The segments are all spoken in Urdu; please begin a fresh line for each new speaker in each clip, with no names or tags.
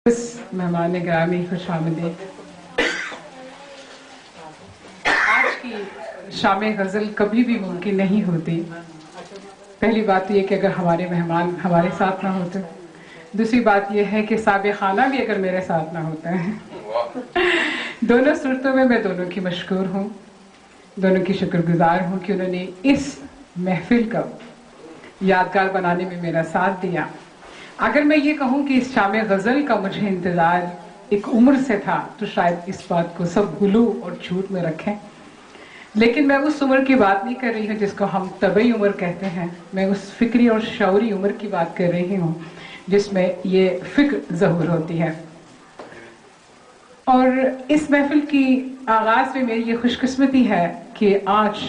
مہمان گرامی خوش آمدید۔ آج کی شام غزل کبھی بھی ممکن نہیں ہوتی۔ پہلی بات یہ کہ اگر ہمارے مہمان ہمارے ساتھ نہ ہوتے، دوسری بات یہ ہے کہ سابقانہ بھی اگر میرے ساتھ نہ ہوتے ہیں۔ دونوں صورتوں میں دونوں کی مشکور ہوں، دونوں کی شکر گزار ہوں کہ انہوں نے اس محفل کو یادگار بنانے میں میرا ساتھ دیا۔ اگر میں یہ کہوں کہ اس شام غزل کا مجھے انتظار ایک عمر سے تھا تو شاید اس بات کو سب غلو اور جھوٹ میں رکھیں، لیکن میں اس عمر کی بات نہیں کر رہی ہوں جس کو ہم طبعی عمر کہتے ہیں۔ میں اس فکری اور شعوری عمر کی بات کر رہی ہوں جس میں یہ فکر ظہور ہوتی ہے۔ اور اس محفل کی آغاز میں میری یہ خوش قسمتی ہے کہ آج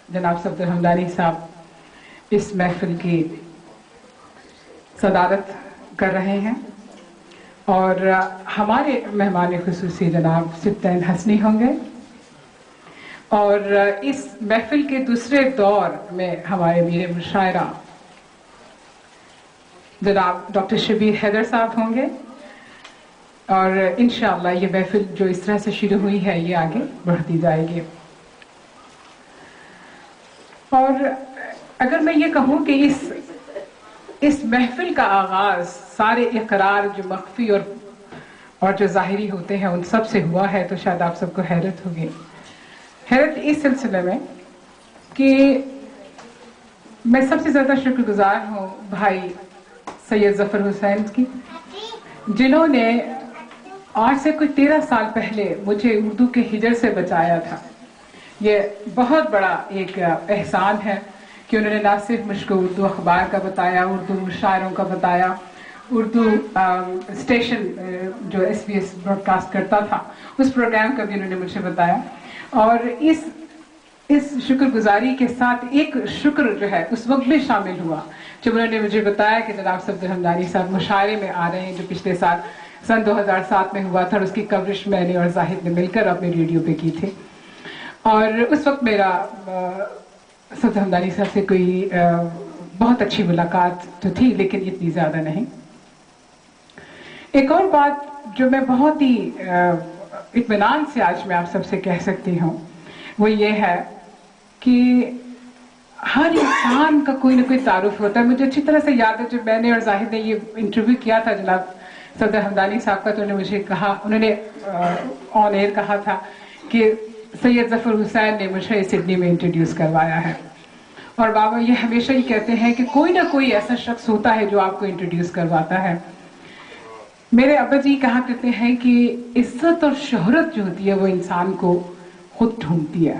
جناب صفدر حمدانی صاحب اس محفل کی صدارت کر رہے ہیں، اور ہمارے مہمان خصوصی جناب سبطین حسنی ہوں گے، اور اس محفل کے دوسرے دور میں ہمارے میر مشاعرہ جناب ڈاکٹر شبیر حیدر صاحب ہوں گے، اور انشاءاللہ یہ محفل جو اس طرح سے شروع ہوئی ہے یہ آگے بڑھتی جائے گی۔ اور اگر میں یہ کہوں کہ اس محفل کا آغاز سارے اقرار جو مخفی اور جو ظاہری ہوتے ہیں ان سب سے ہوا ہے تو شاید آپ سب کو حیرت ہوگی۔ حیرت اس سلسلے میں کہ میں سب سے زیادہ شکر گزار ہوں بھائی سید ظفر حسین کی، جنہوں نے آج سے کوئی 13 سال پہلے مجھے اردو کے ہجر سے بچایا تھا۔ یہ بہت بڑا ایک احسان ہے کہ انہوں نے نہ صرف مجھ کو اردو اخبار کا بتایا، اردو مشاعروں کا بتایا، اردو اسٹیشن جو SBS براڈکاسٹ کرتا تھا اس پروگرام کا بھی انہوں نے مجھے بتایا، اور اس شکر گزاری کے ساتھ ایک شکر جو ہے اس وقت بھی شامل ہوا جب انہوں نے مجھے بتایا کہ جناب صفدر حمدانی صاحب مشاعرے میں آ رہے ہیں جو پچھلے سال سن 2007 میں ہوا تھا، اور اس کی کوریج میں نے اور زاہد نے مل کر اپنے ریڈیو پہ کی تھی۔ اور اس وقت میرا صفدر حمدانی صاحب سے کوئی بہت اچھی ملاقات تو تھی لیکن اتنی زیادہ نہیں۔ ایک اور بات جو میں بہت ہی اطمینان سے آج میں آپ سب سے کہہ سکتی ہوں وہ یہ ہے کہ ہر انسان کا کوئی نہ کوئی تعارف ہوتا ہے۔ مجھے اچھی طرح سے یاد ہے جب میں نے اور زاہد نے یہ انٹرویو کیا تھا جناب صفدر حمدانی صاحب کا، تو انہوں نے مجھے کہا، انہوں نے آن ایئر کہا تھا کہ سید ظفر حسین نے مجھے سڈنی میں انٹروڈیوس کروایا ہے، اور بابا یہ ہمیشہ ہی کہتے ہیں کہ کوئی نہ کوئی ایسا شخص ہوتا ہے جو آپ کو انٹروڈیوس کرواتا ہے۔ میرے ابا جی کہا کرتے ہیں کہ عزت اور شہرت جو ہوتی ہے وہ انسان کو خود ڈھونڈتی ہے،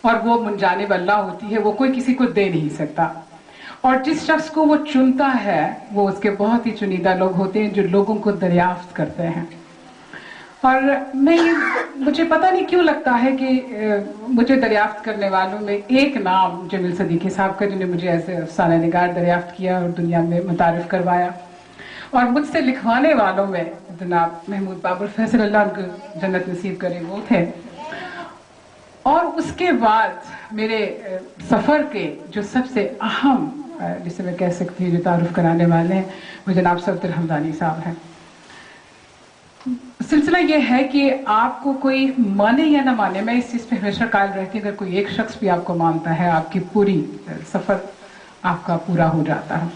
اور وہ منجانب اللہ ہوتی ہے، وہ کوئی کسی کو دے نہیں سکتا، اور جس شخص کو وہ چنتا ہے وہ اس کے بہت ہی چنیدہ لوگ ہوتے ہیں جو لوگوں کو دریافت کرتے ہیں۔ اور مجھے پتہ نہیں کیوں لگتا ہے کہ مجھے دریافت کرنے والوں میں ایک نام جمیل صدیقی صاحب کا، جنہوں نے مجھے ایسے افسانہ نگار دریافت کیا اور دنیا میں متعارف کروایا، اور مجھ سے لکھوانے والوں میں جناب محمود بابر فیصل اللہ ان کو جنت نصیب کرے وہ تھے، اور اس کے بعد میرے سفر کے جو سب سے اہم جسے میں کہہ سکتی ہوں جو تعارف کرانے والے ہیں وہ جناب صفدر حمدانی صاحب ہیں۔ سلسلہ یہ ہے کہ آپ کو کوئی مانے یا نہ مانے، میں اس چیز پہ ہمیشہ قائل رہتی ہوں، اگر کوئی ایک شخص بھی آپ کو مانتا ہے آپ کی پوری سفر آپ کا پورا ہو جاتا ہے۔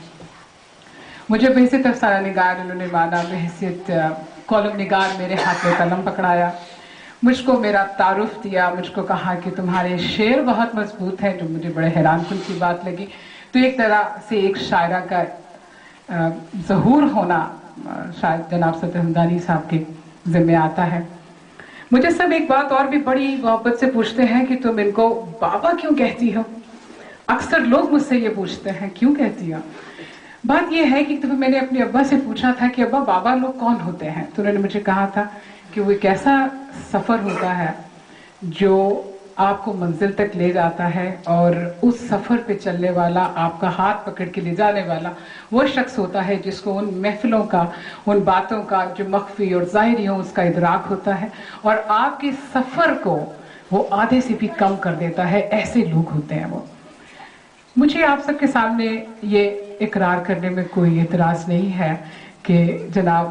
مجھے بحیثیت افسانہ نگار انہوں نے مانا، بحیثیت کالم نگار میرے ہاتھ میں قلم پکڑایا، مجھ کو میرا تعارف دیا، مجھ کو کہا کہ تمہارے شعر بہت مضبوط ہیں، جو مجھے بڑے حیران کن کی بات لگی۔ تو ایک طرح سے ایک شاعرہ کا ظہور ہونا شاید جناب صفدر حمدانی صاحب کے ذمہ آتا ہے۔ مجھے سب ایک بات اور بھی بڑی محبت سے پوچھتے ہیں کہ تم ان کو بابا کیوں کہتی ہو؟ اکثر لوگ مجھ سے یہ پوچھتے ہیں کیوں کہتی ہو؟ بات یہ ہے کہ میں نے اپنے ابا سے پوچھا تھا کہ ابا بابا لوگ کون ہوتے ہیں، تو انہوں نے مجھے کہا تھا کہ وہ ایک ایسا سفر ہوتا ہے جو آپ کو منزل تک لے جاتا ہے، اور اس سفر پہ چلنے والا، آپ کا ہاتھ پکڑ کے لے جانے والا وہ شخص ہوتا ہے جس کو ان محفلوں کا، ان باتوں کا جو مخفی اور ظاہری ہوں اس کا ادراک ہوتا ہے، اور آپ کے سفر کو وہ آدھے سے بھی کم کر دیتا ہے۔ ایسے لوگ ہوتے ہیں وہ۔ مجھے آپ سب کے سامنے یہ اقرار کرنے میں کوئی اعتراض نہیں ہے کہ جناب